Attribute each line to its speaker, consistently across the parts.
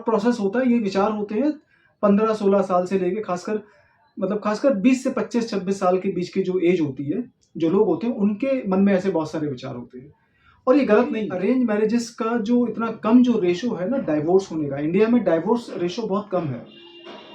Speaker 1: Process होता है, ये विचार होते हैं 15-16 साल से लेके खासकर 20 से 25-26 साल के बीच की जो एज होती है, जो लोग होते हैं उनके मन में ऐसे बहुत सारे विचार होते हैं। और ये गलत नहीं है। अरेंज मैरेजेस का जो इतना कम जो रेशो है ना डाइवोर्स होने का, इंडिया में डाइवोर्स रेशो बहुत कम है।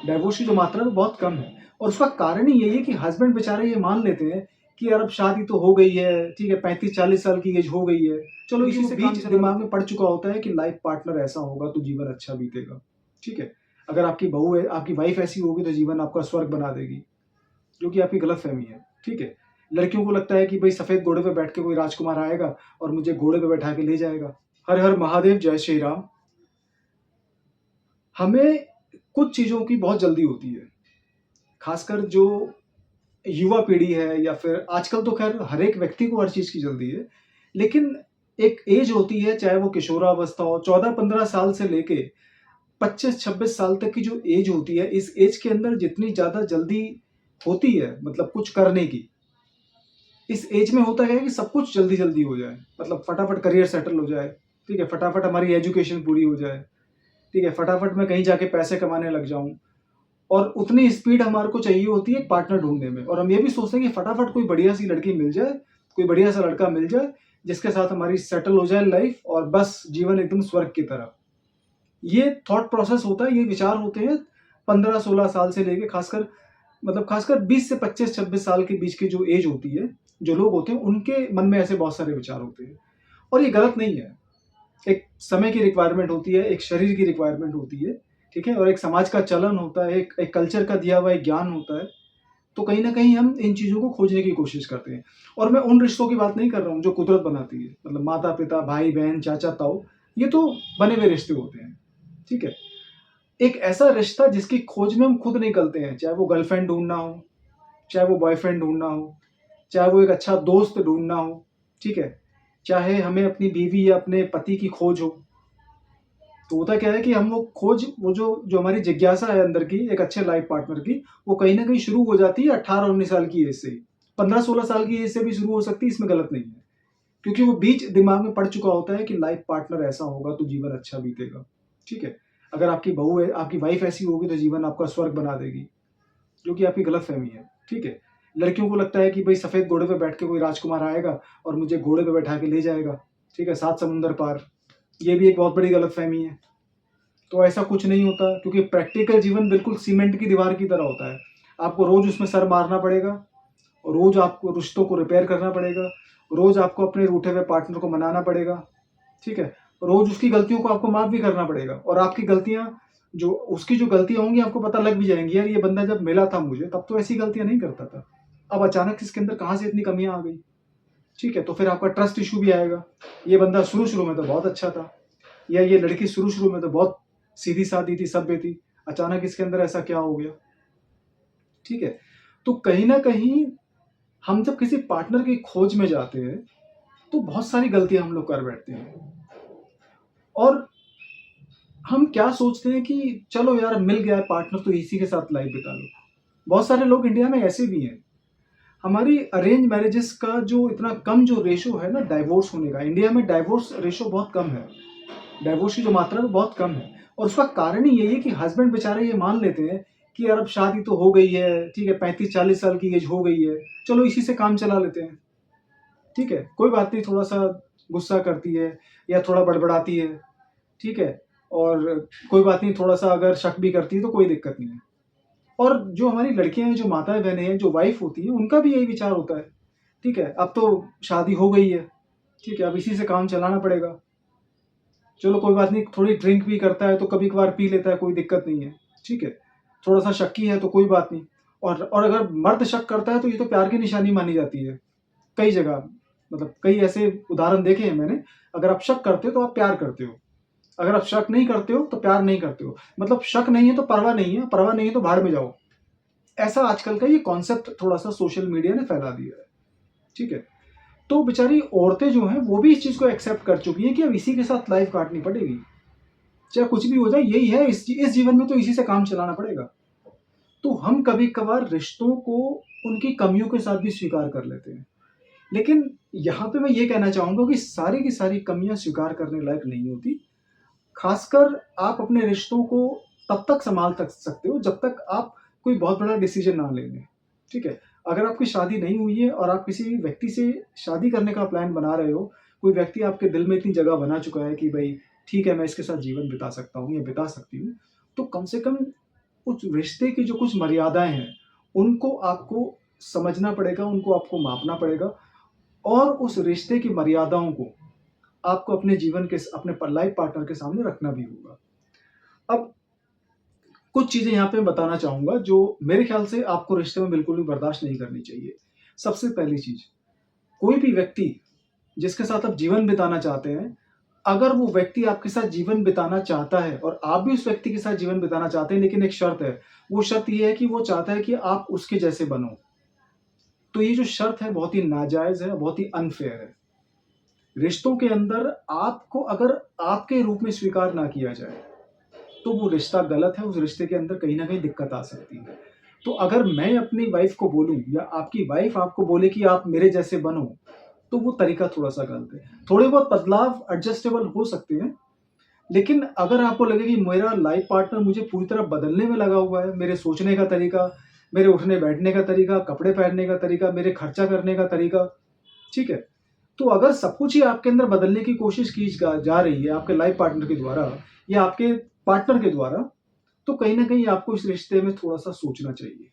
Speaker 1: डाइवोर्स की जो मात्रा है वो बहुत कम है और उसका कारण ही यही है कि हस्बैंड बेचारे ये मान लेते हैं कि यार अब शादी तो हो गई है, ठीक है, 35-40 साल की एज हो गई है, चलो इसी से बीच दिमाग में पड़ चुका होता है कि लाइफ पार्टनर ऐसा होगा तो जीवन अच्छा बीतेगा, ठीक है। अगर आपकी बहू है, आपकी वाइफ ऐसी होगी तो जीवन आपका स्वर्ग बना देगी, जो कि आपकी गलतफहमी है, ठीक है। लड़कियों को लगता है कि भाई सफेद घोड़े पे बैठ के कोई राजकुमार आएगा और मुझे घोड़े पे बैठा के ले जाएगा। हर हर महादेव, जय श्री राम। हमें कुछ चीजों की बहुत जल्दी होती है, खासकर जो युवा पीढ़ी है या फिर आजकल तो खैर हर एक व्यक्ति को हर चीज की जल्दी है, लेकिन एक एज होती है, चाहे वो किशोरावस्था हो, 14-15 साल से लेके 25-26 साल तक की जो एज होती है, इस एज के अंदर जितनी ज्यादा जल्दी होती है मतलब कुछ करने की, इस एज में होता है कि सब कुछ जल्दी जल्दी हो जाए, मतलब फटाफट करियर सेटल हो जाए, ठीक है, फटाफट हमारी एजुकेशन पूरी हो जाए, ठीक है, फटाफट मैं कहीं जाके पैसे कमाने लग जाऊं। और उतनी स्पीड हमारे को चाहिए होती है पार्टनर ढूंढने में, और हम ये भी सोचते हैं कि फटाफट कोई बढ़िया सी लड़की मिल जाए, कोई बढ़िया सा लड़का मिल जाए जिसके साथ हमारी सेटल हो जाए लाइफ और बस जीवन एकदम स्वर्ग की तरह। ये थॉट प्रोसेस होता है, ये विचार होते हैं 15-16 साल से लेके खासकर 20 से 25-26 साल के बीच की जो एज होती है, जो लोग होते हैं उनके मन में ऐसे बहुत सारे विचार होते हैं। और ये गलत नहीं है। एक समय की रिक्वायरमेंट होती है, एक शरीर की रिक्वायरमेंट होती है, ठीक है, और एक समाज का चलन होता है, एक कल्चर का दिया हुआ एक ज्ञान होता है। तो कहीं ना कहीं हम इन चीजों को खोजने की कोशिश करते हैं। और मैं उन रिश्तों की बात नहीं कर रहा हूँ जो कुदरत बनाती है, मतलब माता पिता, भाई बहन, चाचा ताऊ, ये तो बने हुए रिश्ते होते हैं, ठीक है। एक ऐसा रिश्ता जिसकी खोज में हम खुद निकलते हैं, चाहे वो गर्लफ्रेंड ढूंढना हो, चाहे वो बॉयफ्रेंड ढूंढना हो, चाहे वो एक अच्छा दोस्त ढूंढना हो, ठीक है, चाहे हमें अपनी बीवी या अपने पति की खोज हो। तो होता क्या है कि हम वो खोज, वो जो जो हमारी जिज्ञासा है अंदर की एक अच्छे लाइफ पार्टनर की, वो कहीं ना कहीं शुरू हो जाती है 18-19 साल की एज से ही। 15-16 साल की एज से भी शुरू हो सकती है, इसमें गलत नहीं है, क्योंकि वो बीच दिमाग में पड़ चुका होता है कि लाइफ पार्टनर ऐसा होगा तो जीवन अच्छा बीतेगा, ठीक है। अगर आपकी बहू है, आपकी वाइफ ऐसी होगी तो जीवन आपका स्वर्ग बना देगी, जो कि आपकी गलतफहमी है, ठीक है। लड़कियों को लगता है कि भाई सफेद घोड़े पे बैठ के कोई राजकुमार आएगा और मुझे घोड़े पे बैठा के ले जाएगा, ठीक है, 7 समुंदर पार। ये भी एक बहुत बड़ी गलतफहमी है। तो ऐसा कुछ नहीं होता, क्योंकि प्रैक्टिकल जीवन बिल्कुल सीमेंट की दीवार की तरह होता है। आपको रोज उसमें सर मारना पड़ेगा, और रोज आपको रिश्तों को रिपेयर करना पड़ेगा, रोज आपको अपने रूठे हुए पार्टनर को मनाना पड़ेगा, ठीक है, रोज उसकी गलतियों को आपको माफ भी करना पड़ेगा, और आपकी गलतियां, जो उसकी जो गलतियां होंगी आपको पता लग भी जाएंगी, यार ये बंदा जब मिला था मुझे तब तो ऐसी गलतियां नहीं करता था, अब अचानक इसके अंदर कहाँ से इतनी कमियां आ गई, ठीक है। तो फिर आपका ट्रस्ट इशू भी आएगा। ये बंदा शुरू शुरू में तो बहुत अच्छा था, या ये लड़की शुरू शुरू में तो बहुत सीधी सादी थी, सभ्य थी, अचानक इसके अंदर ऐसा क्या हो गया, ठीक है। तो कहीं ना कहीं हम जब किसी पार्टनर की खोज में जाते हैं तो बहुत सारी गलतियां हम लोग कर बैठते हैं, और हम क्या सोचते हैं कि चलो यार मिल गया है पार्टनर तो इसी के साथ लाइफ बिता लो। बहुत सारे लोग इंडिया में ऐसे भी हैं। हमारी अरेंज मैरिजेस का जो इतना कम जो रेशो है ना डाइवोर्स होने का, इंडिया में डाइवोर्स रेशो बहुत कम है। डाइवोर्स की जो मात्रा है वो बहुत कम है, और उसका कारण ही यही है कि हस्बैंड बेचारे ये मान लेते हैं कि यार अब शादी तो हो गई है, ठीक है, 35-40 साल की एज हो गई है, चलो इसी से काम चला लेते हैं, ठीक है, कोई बात नहीं, थोड़ा सा गुस्सा करती है या थोड़ा बड़बड़ाती है, ठीक है, और कोई बात नहीं, थोड़ा सा अगर शक भी करती है तो कोई दिक्कत नहीं है। और जो हमारी लड़कियां हैं, जो माताएं बहनें हैं, जो वाइफ होती हैं, उनका भी यही विचार होता है, ठीक है, अब तो शादी हो गई है, ठीक है, अब इसी से काम चलाना पड़ेगा, चलो कोई बात नहीं, थोड़ी ड्रिंक भी करता है तो कभी कभार पी लेता है, कोई दिक्कत नहीं है, ठीक है, थोड़ा सा शक्की है तो कोई बात नहीं। और अगर मर्द शक करता है तो ये तो प्यार की निशानी मानी जाती है कई जगह, मतलब कई ऐसे उदाहरण देखे हैं मैंने। अगर आप शक करते हो तो आप प्यार करते हो, अगर आप शक नहीं करते हो तो प्यार नहीं करते हो, मतलब शक नहीं है तो परवाह नहीं है, परवाह नहीं है तो भाड़ में जाओ। ऐसा आजकल का ये कॉन्सेप्ट थोड़ा सा सोशल मीडिया ने फैला दिया है, ठीक है। तो बेचारी औरतें जो हैं वो भी इस चीज को एक्सेप्ट कर चुकी हैं कि अब इसी के साथ लाइफ काटनी पड़ेगी, चाहे कुछ भी हो जाए, यही है, इस जीवन में तो इसी से काम चलाना पड़ेगा। तो हम कभी कभार रिश्तों को उनकी कमियों के साथ भी स्वीकार कर लेते हैं, लेकिन यहाँ पे मैं ये कहना चाहूंगा कि सारी की सारी कमियां स्वीकार करने लायक नहीं होती। खासकर आप अपने रिश्तों को तब तक संभाल सकते हो जब तक आप कोई बहुत बड़ा डिसीजन ना ले लें, ठीक है? अगर आपकी शादी नहीं हुई है और आप किसी व्यक्ति से शादी करने का प्लान बना रहे हो, कोई व्यक्ति आपके दिल में इतनी जगह बना चुका है कि भई ठीक है, मैं इसके साथ जीवन बिता सकता हूँ या बिता सकती हूँ, तो कम से कम उस रिश्ते की जो कुछ मर्यादाएँ हैं, उनको आपको समझना पड़ेगा, उनको आपको मापना पड़ेगा और उस रिश्ते की मर्यादाओं को आपको अपने जीवन के अपने लाइफ पार्टनर के सामने रखना भी होगा। अब कुछ चीज़ें यहाँ पे मैं बताना चाहूँगा जो मेरे ख़्याल से आपको रिश्ते में बिल्कुल भी बर्दाश्त नहीं करनी चाहिए। सबसे पहली चीज़, कोई भी व्यक्ति जिसके साथ आप जीवन बिताना चाहते हैं, अगर वो व्यक्ति आपके साथ जीवन बिताना चाहता है और आप भी उस व्यक्ति के साथ जीवन बिताना चाहते हैं, लेकिन एक शर्त है, वो शर्त ये है कि वो चाहता है कि आप उसके जैसे बनो। तो ये जो शर्त है बहुत ही नाजायज़ है, बहुत ही अनफ़ेयर है। रिश्तों के अंदर आपको अगर आपके रूप में स्वीकार ना किया जाए, तो वो रिश्ता गलत है, उस रिश्ते के अंदर कहीं न कहीं दिक्कत आ सकती है। तो अगर मैं अपनी वाइफ़ को बोलूँ या आपकी वाइफ़ आपको बोले कि आप मेरे जैसे बनो, तो वो तरीका थोड़ा-सा गलत है। थोड़े बहुत बदलाव एडजस्टेबल हो सकते हैं, लेकिन अगर आपको लगे कि मेरा लाइफ़ पार्टनर मुझे पूरी तरह बदलने में लगा हुआ है, मेरे सोचने का तरीका, मेरे उठने-बैठने का तरीका, कपड़े पहनने का तरीका, मेरे खर्चा करने का तरीका, ठीक है? तो अगर सब कुछ ही आपके अंदर बदलने की कोशिश की जा रही है आपके लाइफ पार्टनर के द्वारा या आपके पार्टनर के द्वारा, तो कहीं न कहीं आपको इस रिश्ते में थोड़ा-सा सोचना चाहिए,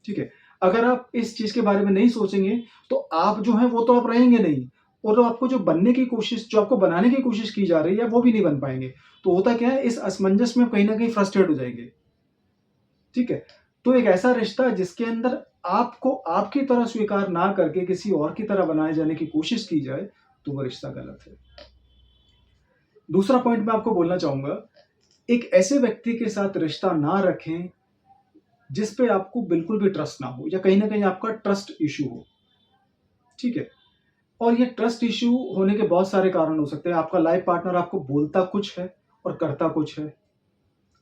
Speaker 1: ठीक है? अगर आप इस चीज़ के बारे में नहीं सोचेंगे, तो आप जो हैं वो तो आप रहेंगे नहीं और आपको जो बनने की कोशिश जो आपको बनाने की कोशिश की जा रही है, वो भी नहीं बन पाएँगे। तो होता क्या है, इस असमंजस में कहीं न कहीं फ्रस्ट्रेट हो जाएँगे, ठीक है? तो एक ऐसा रिश्ता जिसके अंदर आपको आपकी तरह स्वीकार ना करके किसी और की तरह बनाए जाने की कोशिश की जाए, तो वो रिश्ता गलत है। दूसरा पॉइंट मैं आपको बोलना चाहूँगा, एक ऐसे व्यक्ति के साथ रिश्ता ना रखें, जिस पे आपको बिल्कुल भी ट्रस्ट ना हो या कहीं न कहीं आपका ट्रस्ट इश्यू हो, ठीक है? और ये ट्रस्ट इश्यू होने के बहुत सारे कारण हो सकते हैं। आपका लाइफ़ पार्टनर आपको बोलता कुछ है और करता कुछ है।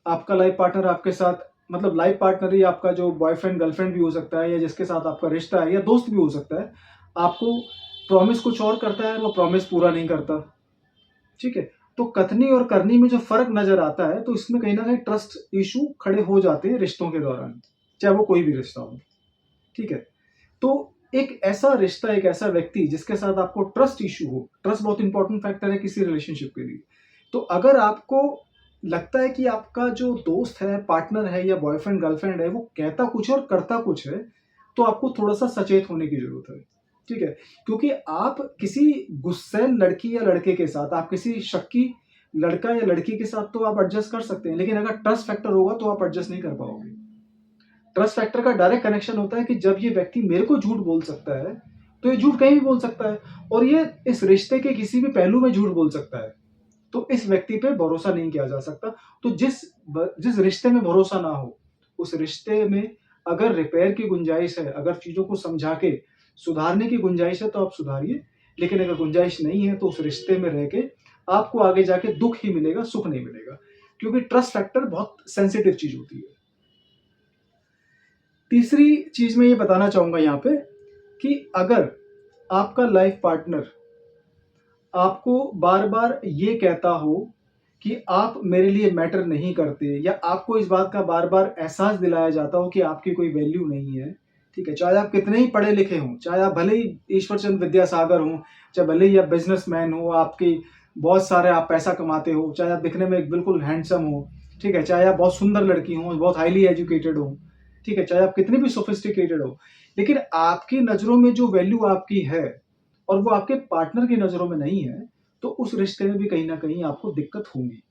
Speaker 1: आपका लाइफ़ पार्टनर आपके साथ मतलब लाइफ़ पार्टनर ही आपका जो बॉयफ्रेंड, गर्लफ्रेंड भी हो सकता है या जिसके साथ आपका रिश्ता है या दोस्त भी हो सकता है। आपको प्रॉमिस कुछ और करता है और वो प्रॉमिस पूरा नहीं करता, ठीक है? तो कथनी और करनी में जो फ़र्क नज़र आता है, तो इसमें कहीं न कहीं ट्रस्ट इश्यू खड़े हो जाते हैं रिश्तों के दौरान, चाहे वो कोई भी रिश्ता हो, ठीक है? तो एक ऐसा रिश्ता, एक ऐसा व्यक्ति जिसके साथ आपको ट्रस्ट इश्यू हो, ट्रस्ट बहुत इंपॉर्टेंट फैक्टर है किसी रिलेशनशिप के लिए। तो अगर आपको लगता है कि आपका जो दोस्त है, पार्टनर है या बॉयफ्रेंड, गर्लफ्रेंड है, वो कहता कुछ है और करता कुछ है, तो आपको थोड़ा-सा सचेत होने की ज़रूरत है, ठीक है? क्योंकि आप किसी गुस्सैल लड़की या लड़के के साथ, आप किसी शक्की लड़का या लड़की के साथ तो आप एडजस्ट कर सकते हैं, लेकिन अगर ट्रस्ट फैक्टर होगा तो आप एडजस्ट नहीं कर पाओगे। ट्रस्ट फैक्टर का डायरेक्ट कनेक्शन होता है कि जब ये व्यक्ति मेरे को झूठ बोल सकता है, तो ये झूठ कहीं भी बोल सकता है और ये इस रिश्ते के किसी भी पहलू में झूठ बोल सकता है। तो इस व्यक्ति पे भरोसा नहीं किया जा सकता। तो जिस रिश्ते में भरोसा ना हो, उस रिश्ते में अगर रिपेयर की गुंजाइश है, अगर चीज़ों को समझा के सुधारने की गुंजाइश है, तो आप सुधारिए। लेकिन अगर गुंजाइश नहीं है, तो उस रिश्ते में रह के आपको आगे जाके दुःख ही मिलेगा, सुख नहीं मिलेगा। क्योंकि ट्रस्ट फैक्टर बहुत सेंसिटिव चीज़ होती है। तीसरी चीज़ मैं ये बताना चाहूँगा यहाँ पे कि अगर आपका लाइफ पार्टनर आपको बार-बार ये कहता हो कि आप मेरे लिए मैटर नहीं करते या आपको इस बात का बार-बार एहसास दिलाया जाता हो कि आपकी कोई वैल्यू नहीं है, ठीक है? चाहे आप कितने ही पढ़े-लिखे हों, चाहे आप भले ही ईश्वरचंद विद्यासागर हों, चाहे भले ही आप बिज़नेसमैन हो, आपकी बहुत सारे आप पैसा कमाते हो, चाहे आप दिखने में बिल्कुल हैंडसम हो, ठीक है? चाहे आप बहुत सुंदर लड़की हों, बहुत हाइली एजुकेटेड हो, ठीक है? चाहे आप कितने भी सोफिस्टिकेटेड हो, लेकिन आपकी नज़रों में जो वैल्यू आपकी है और वो आपके पार्टनर की नज़रों में नहीं है, तो उस रिश्ते में भी कहीं न कहीं आपको दिक्कत होगी।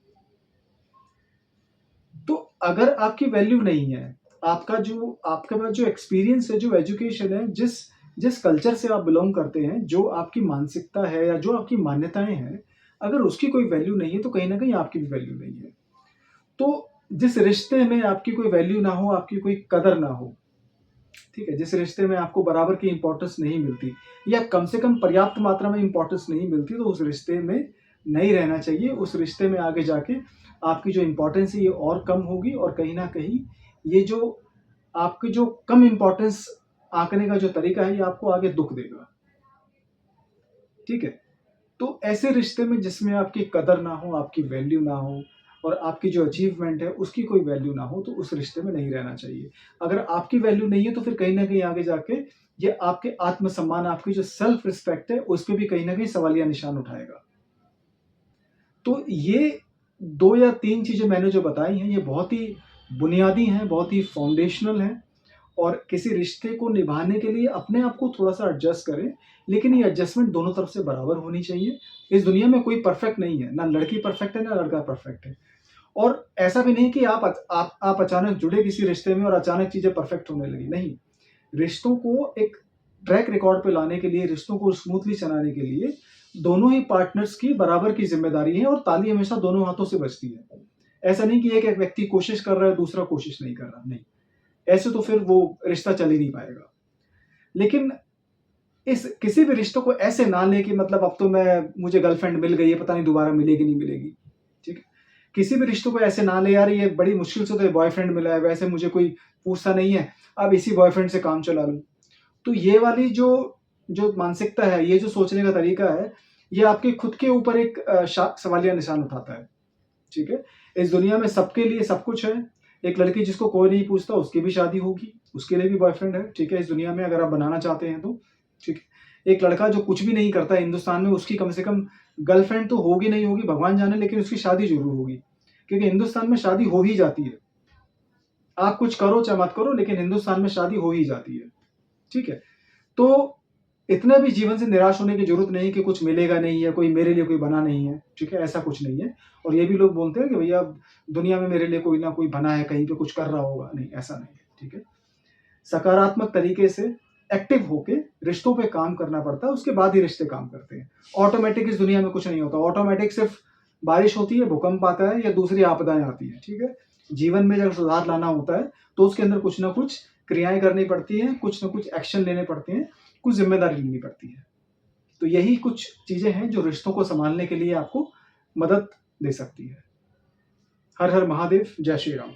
Speaker 1: तो अगर आपकी वैल्यू नहीं है, आपके पास जो एक्सपीरियंस है, जो एजुकेशन है, जिस जिस कल्चर से आप बिलॉन्ग करते हैं, जो आपकी मानसिकता है या जो आपकी मान्यताएँ हैं, अगर उसकी कोई वैल्यू नहीं है, तो कहीं न कहीं आपकी भी वैल्यू नहीं है। तो जिस रिश्ते में आपकी कोई वैल्यू ना हो, आपकी कोई कदर ना हो, ठीक है? जिस रिश्ते में आपको बराबर की इम्पोर्टेंस नहीं मिलती या कम से कम पर्याप्त मात्रा में इम्पोर्टेंस नहीं मिलती, तो उस रिश्ते में नहीं रहना चाहिए। उस रिश्ते में आगे जाके आपकी जो इम्पोर्टेंस है ये और कम होगी और कहीं न कहीं ये जो आपकी जो कम इम्पोर्टेंस आँकने का जो तरीका है, ये आपको आगे दुःख देगा, ठीक है? तो ऐसे रिश्ते में जिसमें आपकी कदर ना हो, आपकी वैल्यू ना हो, और आपकी जो अचीवमेंट है उसकी कोई वैल्यू ना हो तो उस रिश्ते में नहीं रहना चाहिए। अगर आपकी वैल्यू नहीं है तो फिर कहीं न कहीं आगे जाके ये आपके आत्मसम्मान, आपकी जो सेल्फ रिस्पेक्ट है उस पे भी कहीं न कहीं सवालिया निशान उठाएगा। तो ये 2 या 3 चीज़ें मैंने जो बताई हैं ये बहुत ही बुनियादी हैं, बहुत ही फाउंडेशनल हैं और किसी रिश्ते को निभाने के लिए अपने आप को थोड़ा-सा एडजस्ट करें, लेकिन ये एडजस्टमेंट दोनों तरफ से बराबर होनी चाहिए। इस दुनिया में कोई परफेक्ट नहीं है, ना लड़की परफेक्ट है, ना लड़का परफेक्ट है। और ऐसा भी नहीं कि आप अचानक जुड़े किसी रिश्ते में और अचानक चीज़ें परफेक्ट होने लगी, नहीं। रिश्तों को एक ट्रैक रिकॉर्ड पे लाने के लिए, रिश्तों को स्मूथली चलाने के लिए दोनों ही पार्टनर्स की बराबर की ज़िम्मेदारी है और ताली हमेशा दोनों हाथों से बजती है। ऐसा नहीं कि एक व्यक्ति कोशिश कर रहा है, दूसरा कोशिश नहीं कर रहा, नहीं। ऐसे तो फिर वो रिश्ता चल ही नहीं पाएगा। लेकिन इस किसी भी रिश्ते को ऐसे ना लें कि मतलब अब तो मुझे गर्लफ्रेंड मिल गई है, पता नहीं दोबारा मिलेगी नहीं मिलेगी, ठीक है? किसी भी रिश्ते को ऐसे ना लें, यार ये बड़ी मुश्किल से तो ये बॉयफ्रेंड मिला है, वैसे मुझे कोई पूछता नहीं है, अब इसी बॉयफ्रेंड से काम चला लूँ। तो ये वाली जो जो मानसिकता है, ये जो सोचने का तरीका है, ये आपके खुद के ऊपर एक सवालिया निशान उठाता है, ठीक है? इस दुनिया में सबके लिए सब कुछ है। एक लड़की जिसको कोई नहीं पूछता, उसकी भी शादी होगी, उसके लिए भी बॉयफ्रेंड है, ठीक है? इस दुनिया में अगर आप बनाना चाहते हैं तो, ठीक है? एक लड़का जो कुछ भी नहीं करता है हिंदुस्तान में, उसकी कम से कम गर्लफ्रेंड तो होगी नहीं होगी, भगवान जाने, लेकिन उसकी शादी ज़रूर होगी। क्योंकि हिंदुस्तान में शादी हो ही जाती है। आप कुछ करो चाहे मत करो, लेकिन हिंदुस्तान में शादी हो ही जाती है, ठीक है? तो इतना भी जीवन से निराश होने की ज़रूरत नहीं कि कुछ मिलेगा नहीं या कोई मेरे लिए कोई बना नहीं है, ठीक है? ऐसा कुछ नहीं है। और ये भी लोग बोलते हैं कि भैया दुनिया में मेरे लिए कोई ना कोई बना है, कहीं पे कुछ कर रहा होगा, नहीं, ऐसा नहीं है, ठीक है? सकारात्मक तरीके से एक्टिव होके रिश्तों पे काम करना पड़ता है, उसके बाद ही रिश्ते काम करते हैं। ऑटोमैटिक इस दुनिया में कुछ नहीं होता, ऑटोमैटिक सिर्फ़ बारिश होती है, भूकंप आता है या दूसरी आपदाएँ आती हैं, ठीक है? जीवन में जब सुधार लाना होता है, तो उसके अंदर कुछ ना कुछ क्रियाएँ करनी पड़ती हैं, कुछ ना कुछ एक्शन लेने पड़ते हैं, कुछ ज़िम्मेदारी लेनी पड़ती है। तो यही कुछ चीज़ें हैं जो रिश्तों को सँभालने के लिए आपको मदद दे सकती है। हर हर महादेव, जय श्री राम।